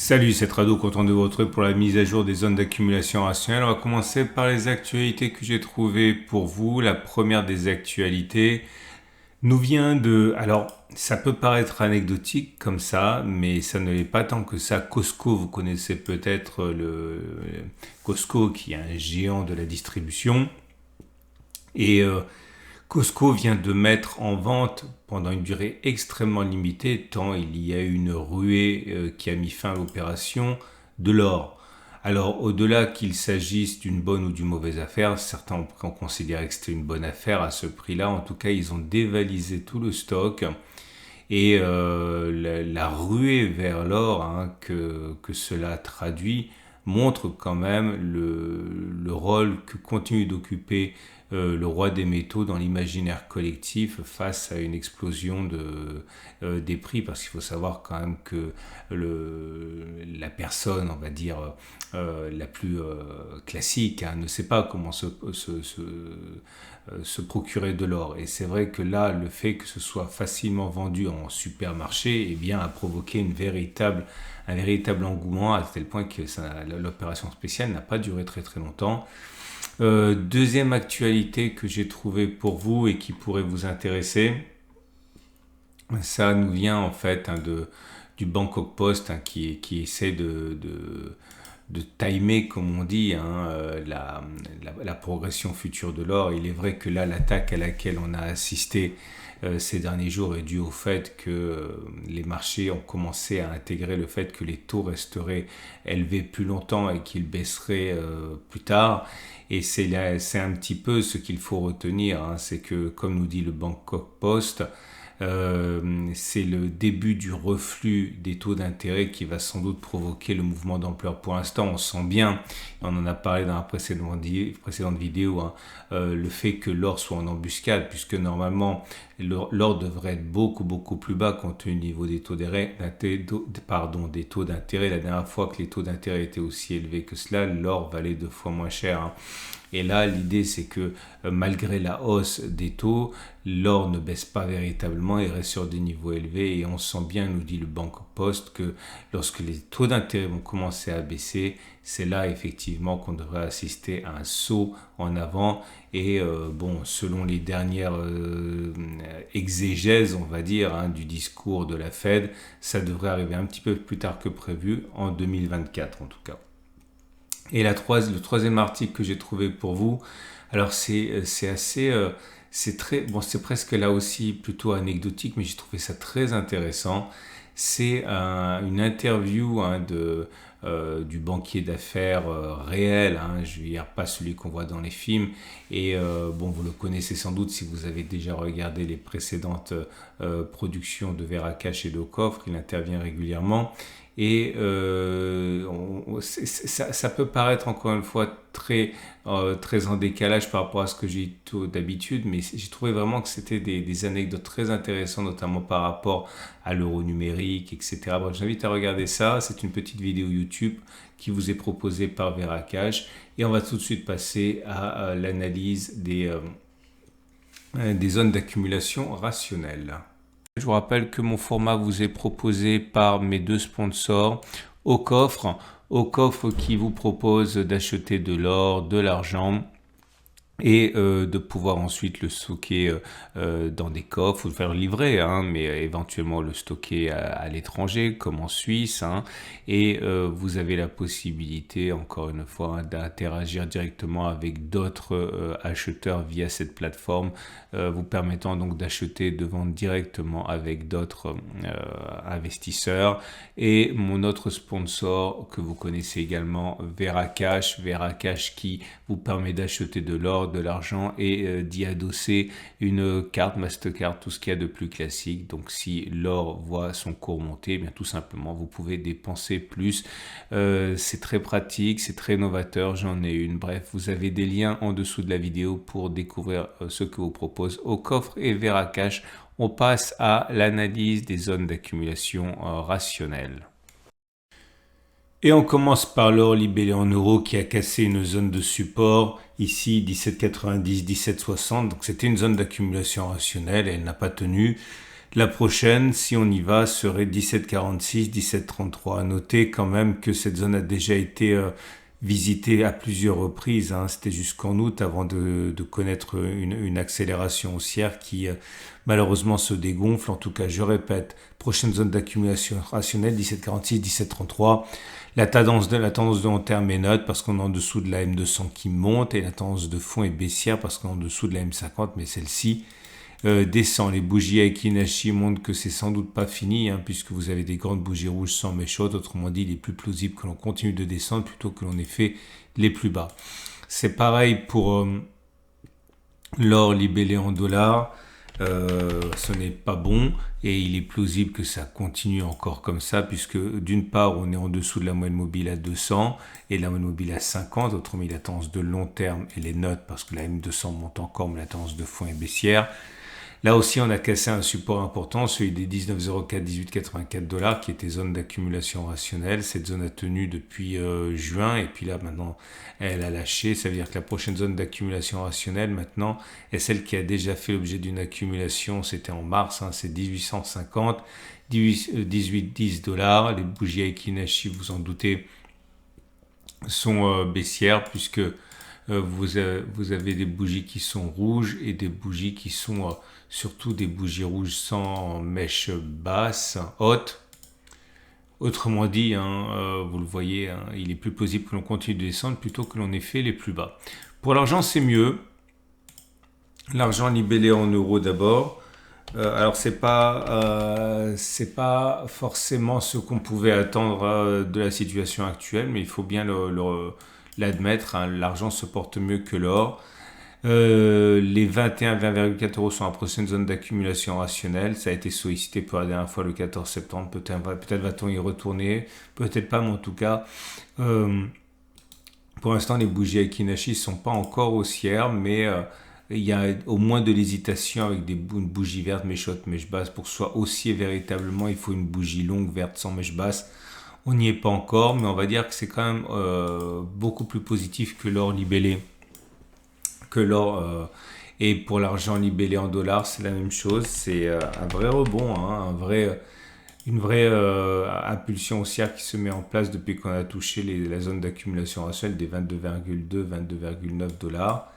Salut, c'est Rado, content de vous retrouver pour la mise à jour des zones d'accumulation rationnelle. On va commencer par les actualités que j'ai trouvées pour vous. La première des actualités nous vient de... Alors, ça peut paraître anecdotique comme ça, mais ça ne l'est pas tant que ça. Costco, vous connaissez peut-être le Costco qui est un géant de la distribution. Et Costco vient de mettre en vente pendant une durée extrêmement limitée, tant il y a eu une ruée qui a mis fin à l'opération, de l'or. Alors, au-delà qu'il s'agisse d'une bonne ou d'une mauvaise affaire, certains ont considéré que c'était une bonne affaire à ce prix-là. En tout cas, ils ont dévalisé tout le stock. Et la ruée vers l'or que cela traduit montre quand même le rôle que continue d'occuper le roi des métaux dans l'imaginaire collectif face à une explosion des prix, parce qu'il faut savoir quand même que la personne, on va dire, la plus classique, ne sait pas comment se procurer de l'or. Et c'est vrai que là, le fait que ce soit facilement vendu en supermarché, eh bien, a provoqué un véritable engouement, à tel point que l'opération spéciale n'a pas duré très très longtemps. Deuxième actualité que j'ai trouvée pour vous et qui pourrait vous intéresser, ça nous vient en fait du Bangkok Post qui essaie de timer, comme on dit, la progression future de l'or. Il est vrai que là, l'attaque à laquelle on a assisté ces derniers jours est due au fait que les marchés ont commencé à intégrer le fait que les taux resteraient élevés plus longtemps et qu'ils baisseraient plus tard. Et c'est un petit peu ce qu'il faut retenir, c'est que, comme nous dit le Bangkok Post, c'est le début du reflux des taux d'intérêt qui va sans doute provoquer le mouvement d'ampleur. Pour l'instant, on sent bien, on en a parlé dans la précédente vidéo, le fait que l'or soit en embuscade, puisque normalement, l'or devrait être beaucoup plus bas compte tenu du niveau des taux d'intérêt. La dernière fois que les taux d'intérêt étaient aussi élevés que cela, l'or valait 2 fois moins cher. Et là, l'idée, c'est que malgré la hausse des taux, l'or ne baisse pas véritablement et reste sur des niveaux élevés. Et on sent bien, nous dit le Bangkok Post, que lorsque les taux d'intérêt vont commencer à baisser, c'est là effectivement qu'on devrait assister à un saut en avant. Et selon les dernières exégèses, on va dire, du discours de la Fed, ça devrait arriver un petit peu plus tard que prévu, en 2024 en tout cas. Et le troisième article que j'ai trouvé pour vous, alors c'est assez, c'est presque là aussi plutôt anecdotique, mais j'ai trouvé ça très intéressant. C'est une interview du banquier d'affaires réel, je veux dire pas celui qu'on voit dans les films. Et vous le connaissez sans doute si vous avez déjà regardé les précédentes productions de Veracash et d'Ocoffre. Il intervient régulièrement. Et ça peut paraître encore une fois très en décalage par rapport à ce que j'ai d'habitude, mais j'ai trouvé vraiment que c'était des anecdotes très intéressantes, notamment par rapport à l'euro numérique, etc. Bref, j'invite à regarder ça. C'est une petite vidéo YouTube qui vous est proposée par Veracash. Et on va tout de suite passer à l'analyse des zones d'accumulation rationnelle. Je vous rappelle que mon format vous est proposé par mes 2 sponsors, Ocoffre qui vous propose d'acheter de l'or, de l'argent et de pouvoir ensuite le stocker dans des coffres ou le faire livrer, mais éventuellement le stocker à l'étranger comme en Suisse. Et vous avez la possibilité, encore une fois, d'interagir directement avec d'autres acheteurs via cette plateforme, vous permettant donc d'acheter, de vendre directement avec d'autres investisseurs. Et mon autre sponsor que vous connaissez également, Veracash qui vous permet d'acheter de l'or, de l'argent et d'y adosser une carte Mastercard, tout ce qu'il y a de plus classique. Donc si l'or voit son cours monter, bien tout simplement vous pouvez dépenser plus. C'est très pratique, c'est très novateur, j'en ai une. Bref, vous avez des liens en dessous de la vidéo pour découvrir ce que vous propose Ocoffre et Veracash. On passe à l'analyse des zones d'accumulation rationnelle. Et on commence par l'or libellé en euros qui a cassé une zone de support, ici 17,90, 17,60. Donc c'était une zone d'accumulation rationnelle et elle n'a pas tenu. La prochaine, si on y va, serait 17,46, 17,33. À noter quand même que cette zone a déjà été visitée à plusieurs reprises, hein. C'était jusqu'en août avant de connaître une accélération haussière qui malheureusement se dégonfle. En tout cas, je répète, prochaine zone d'accumulation rationnelle, 17,46, 17,33. La tendance de long terme est neutre parce qu'on est en dessous de la M200 qui monte et la tendance de fond est baissière parce qu'on est en dessous de la M50, mais celle-ci descend. Les bougies Aiki-Nashi montrent que c'est sans doute pas fini, hein, puisque vous avez des grandes bougies rouges sans mèche haute. Autrement dit, il est plus plausible que l'on continue de descendre plutôt que l'on ait fait les plus bas. C'est pareil pour l'or libellé en dollars. Ce n'est pas bon et il est plausible que ça continue encore comme ça, puisque d'une part on est en dessous de la moyenne mobile à 200 et de la moyenne mobile à 50. Autrement dit, la tendance de long terme elle est neutre parce que la M200 monte encore, mais la tendance de fond est baissière. Là aussi, on a cassé un support important, celui des 19,04, 18,84 dollars, qui était zone d'accumulation rationnelle. Cette zone a tenu depuis juin, et puis là, maintenant, elle a lâché. Ça veut dire que la prochaine zone d'accumulation rationnelle, maintenant, est celle qui a déjà fait l'objet d'une accumulation. C'était en mars, hein, c'est 1850, 18,10 dollars. Les bougies Aiki-Nashi, vous en doutez, sont baissières, puisque vous avez des bougies qui sont rouges et des bougies qui sont surtout des bougies rouges sans mèche basse, haute. Autrement dit, hein, vous le voyez, hein, il est plus plausible que l'on continue de descendre plutôt que l'on ait fait les plus bas. Pour l'argent, c'est mieux. L'argent libellé en euros d'abord. Alors c'est pas forcément ce qu'on pouvait attendre de la situation actuelle, mais il faut bien l'admettre, hein, l'argent se porte mieux que l'or. Les 20,4 euros sont approchés d'une zone d'accumulation rationnelle. Ça a été sollicité pour la dernière fois le 14 septembre. Peut-être va-t-on y retourner, peut-être pas, mais en tout cas, pour l'instant, les bougies Aiki-Nashi ne sont pas encore haussières, mais il y a au moins de l'hésitation avec une bougie verte, mèche haute, mèche basse. Pour que ce soit haussier véritablement, il faut une bougie longue, verte, sans mèche basse. On n'y est pas encore, mais on va dire que c'est quand même beaucoup plus positif que l'or libellé. Et pour l'argent libellé en dollars, c'est la même chose. C'est un vrai rebond, hein, une vraie impulsion haussière qui se met en place depuis qu'on a touché la zone d'accumulation rationnelle des 22,2, 22,9 dollars.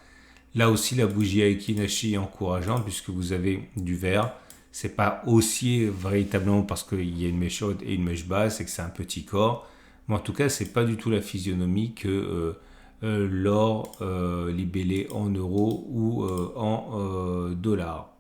Là aussi, la bougie Aiki-Nashi est encourageante puisque vous avez du vert. C'est pas haussier véritablement parce qu'il y a une mèche haute et une mèche basse et que c'est un petit corps. Mais en tout cas, c'est pas du tout la physionomie que l'or libellé en euros ou en dollars.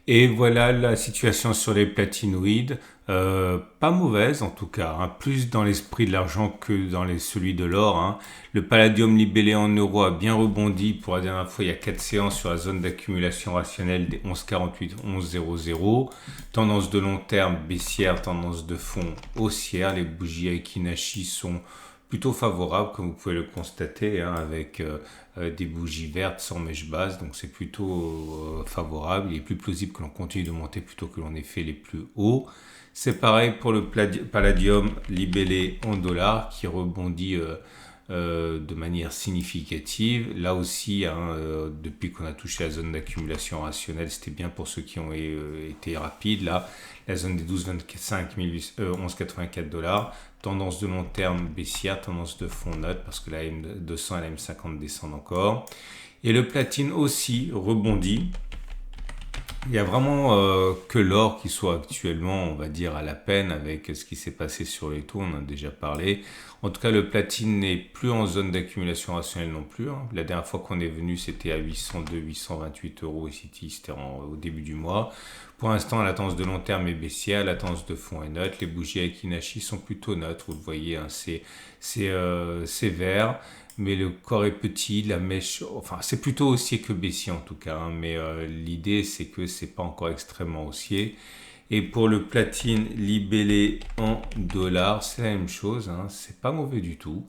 Et voilà la situation sur les platinoïdes. Pas mauvaise en tout cas, hein, plus dans l'esprit de l'argent que dans celui de l'or, hein. Le palladium libellé en euros a bien rebondi pour la dernière fois il y a 4 séances sur la zone d'accumulation rationnelle des 11,48, 11,00. Tendance de long terme baissière, tendance de fond haussière. Les bougies Aiki-Nashi sont plutôt favorable, comme vous pouvez le constater, hein, avec des bougies vertes sans mèche basse, donc c'est plutôt favorable. Il est plus plausible que l'on continue de monter plutôt que l'on ait fait les plus hauts. C'est pareil pour le palladium libellé en dollars qui rebondit de manière significative. Là aussi, hein, depuis qu'on a touché la zone d'accumulation rationnelle, c'était bien pour ceux qui ont été rapides. Là, la zone des 12,25, 11,84 dollars. Tendance de long terme baissière, tendance de fond neutre parce que la M200 et la M50 descendent encore. Et le platine aussi rebondit. Il n'y a vraiment que l'or qui soit actuellement, on va dire, à la peine avec ce qui s'est passé sur les taux, on en a déjà parlé. En tout cas, le platine n'est plus en zone d'accumulation rationnelle non plus, hein. La dernière fois qu'on est venu, c'était à 802, 828 euros ici, c'était au début du mois. Pour l'instant, la tendance de long terme est baissière, la tendance de fond est neutre. Les bougies Aiki-Nashi sont plutôt neutres, vous le voyez, hein, c'est vert. Mais le corps est petit, la mèche, enfin c'est plutôt haussier que baissier en tout cas, hein, mais l'idée c'est que c'est pas encore extrêmement haussier. Et pour le platine libellé en dollars, c'est la même chose, hein, c'est pas mauvais du tout.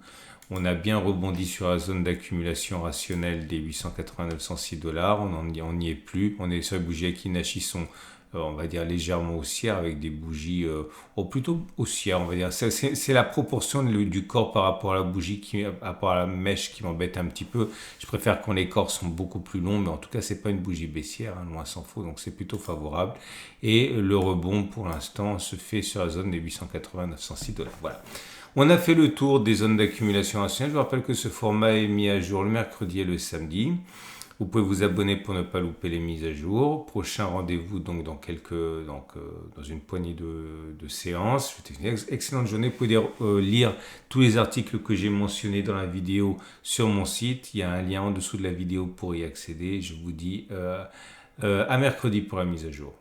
On a bien rebondi sur la zone d'accumulation rationnelle des 880-906 dollars, on n'y est plus. On est sur les bougies Aiki-Nashi sont on va dire légèrement haussière avec des bougies plutôt haussières, on va dire. C'est la proportion du corps par rapport à la bougie, par rapport à la mèche qui m'embête un petit peu. Je préfère quand les corps sont beaucoup plus longs, mais en tout cas, c'est pas une bougie baissière, hein, loin s'en faut, donc c'est plutôt favorable. Et le rebond, pour l'instant, se fait sur la zone des 880-906 $. Voilà. On a fait le tour des zones d'accumulation anciennes. Je vous rappelle que ce format est mis à jour le mercredi et le samedi. Vous pouvez vous abonner pour ne pas louper les mises à jour. Prochain rendez-vous donc dans une poignée de séances. Je vous souhaite une excellente journée. Vous pouvez lire tous les articles que j'ai mentionnés dans la vidéo sur mon site. Il y a un lien en dessous de la vidéo pour y accéder. Je vous dis à mercredi pour la mise à jour.